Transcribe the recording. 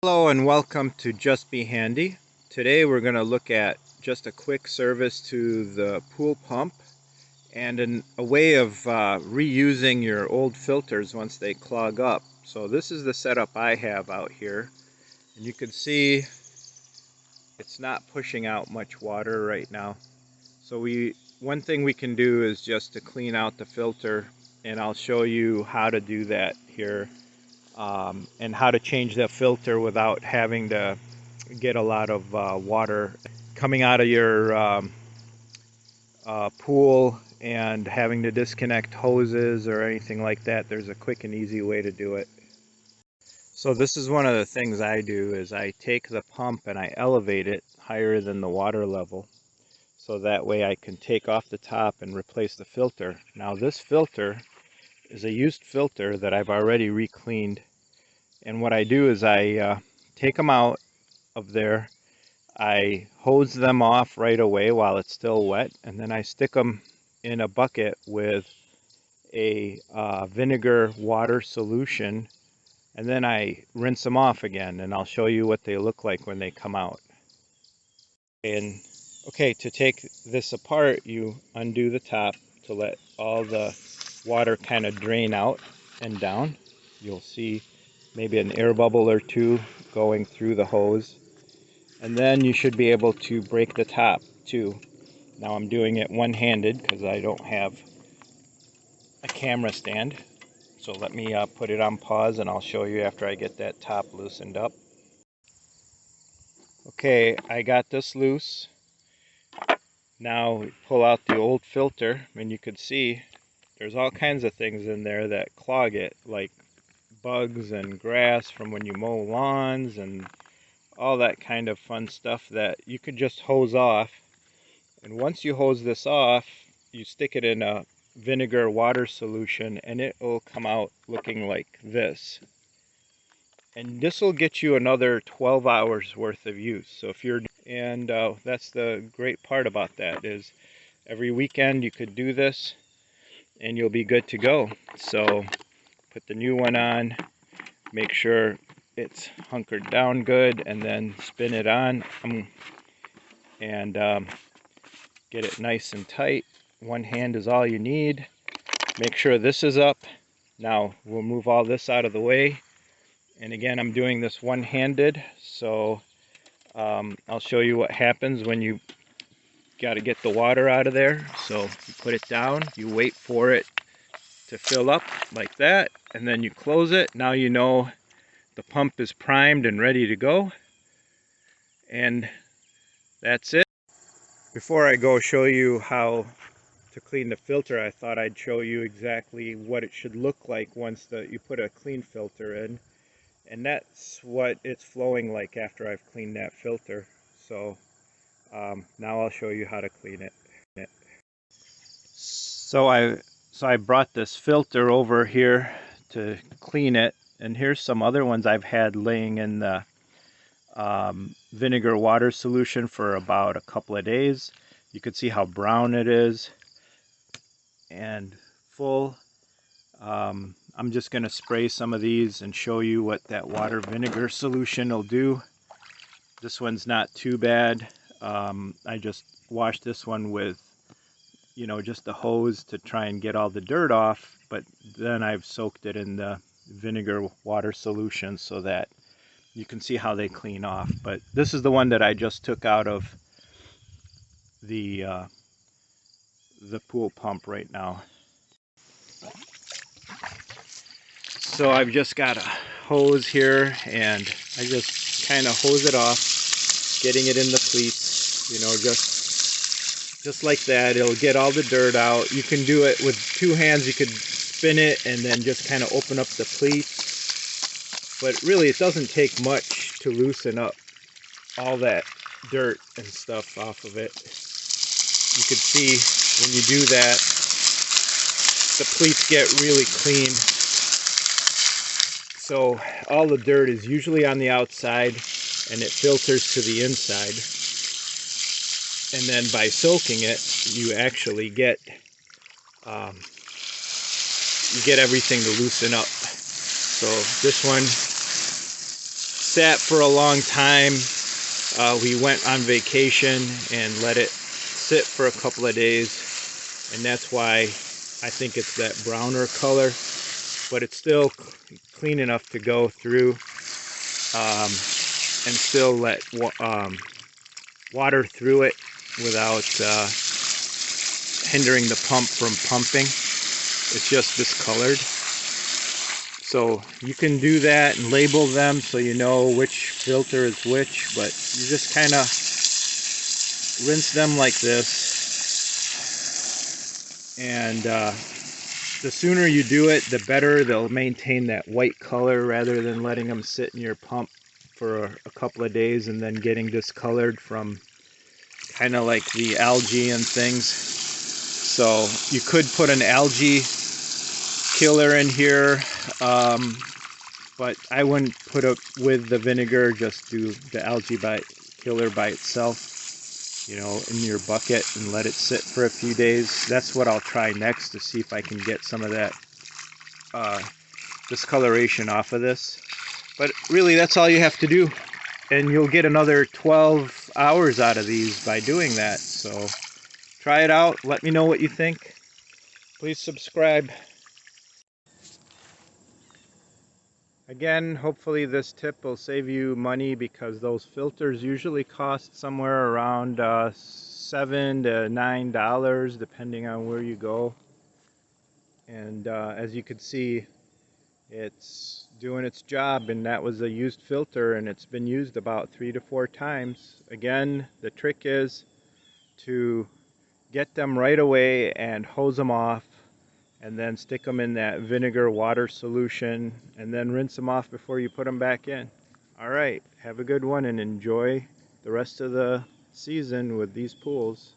Hello and welcome to Just Be Handy. Today we're going to look at just a quick service to the pool pump and a way of reusing your old filters once they clog up. So this is the setup I have out here, and you can see it's not pushing out much water right now. So one thing we can do is just to clean out the filter, and I'll show you how to do that here. And how to change the filter without having to get a lot of water coming out of your pool and having to disconnect hoses or anything like that. There's a quick and easy way to do it. So this is one of the things I do is I take the pump and I elevate it higher than the water level, so that way I can take off the top and replace the filter. Now this filter is a used filter that I've already re-cleaned. And what I do is I take them out of there, I hose them off right away while it's still wet, and then I stick them in a bucket with a vinegar water solution, and then I rinse them off again, and I'll show you what they look like when they come out. And okay, to take this apart, you undo the top to let all the water kind of drain out and down. You'll see maybe an air bubble or two going through the hose. And then you should be able to break the top too. Now I'm doing it one-handed because I don't have a camera stand. So let me put it on pause and I'll show you after I get that top loosened up. Okay, I got this loose. Now pull out the old filter and you can see there's all kinds of things in there that clog it, like bugs and grass from when you mow lawns and all that kind of fun stuff that you could just hose off. And once you hose this off, you stick it in a vinegar water solution and it will come out looking like this. And this will get you another 12 hours worth of use. So if you're, and that's the great part about that, is every weekend you could do this and you'll be good to go. So put the new one on, make sure it's hunkered down good, and then spin it on and get it nice and tight. One hand is all you need. Make sure this is up. Now we'll move all this out of the way. And again, I'm doing this one-handed, so I'll show you what happens when you got to get the water out of there. So you put it down, you wait for it to fill up like that, and then you close it. Now you know the pump is primed and ready to go. And that's it. Before I go show you how to clean the filter, I thought I'd show you exactly what it should look like once you put a clean filter in. And that's what it's flowing like after I've cleaned that filter. So now I'll show you how to clean it. So I brought this filter over here to clean it, and here's some other ones I've had laying in the vinegar water solution for about a couple of days. You can see how brown it is and full. I'm just going to spray some of these and show you what that water vinegar solution will do. This one's not too bad. I just washed this one with, just the hose to try and get all the dirt off, but then I've soaked it in the vinegar water solution so that you can see how they clean off. But this is the one that I just took out of the pool pump right now. So I've just got a hose here and I just kind of hose it off, getting it in the pleats, just like that. It'll get all the dirt out. You can do it with two hands. You could spin it and then just kind of open up the pleats. But really it doesn't take much to loosen up all that dirt and stuff off of it. You can see when you do that, the pleats get really clean. So all the dirt is usually on the outside and it filters to the inside. And then by soaking it, you actually get everything to loosen up. So this one sat for a long time. We went on vacation and let it sit for a couple of days, and that's why I think it's that browner color, but it's still clean enough to go through and still let water through it without hindering the pump from pumping. It's just discolored. So you can do that and label them so you know which filter is which, but you just kind of rinse them like this. And the sooner you do it, the better. They'll maintain that white color rather than letting them sit in your pump for a couple of days and then getting discolored from kind of like the algae and things. So you could put an algae killer in here, but I wouldn't put it with the vinegar. Just do the algae killer by itself, you know, in your bucket and let it sit for a few days. That's what I'll try next to see if I can get some of that discoloration off of this. But really, that's all you have to do, and you'll get another 12 hours out of these by doing that. So try it out. Let me know what you think. Please subscribe. Again, hopefully this tip will save you money, because those filters usually cost somewhere around $7 to $9 depending on where you go. And as you can see, it's doing its job, and that was a used filter, and it's been used about 3 to 4 times. Again, the trick is to get them right away and hose them off, and then stick them in that vinegar water solution, and then rinse them off before you put them back in. Alright, have a good one and enjoy the rest of the season with these pools.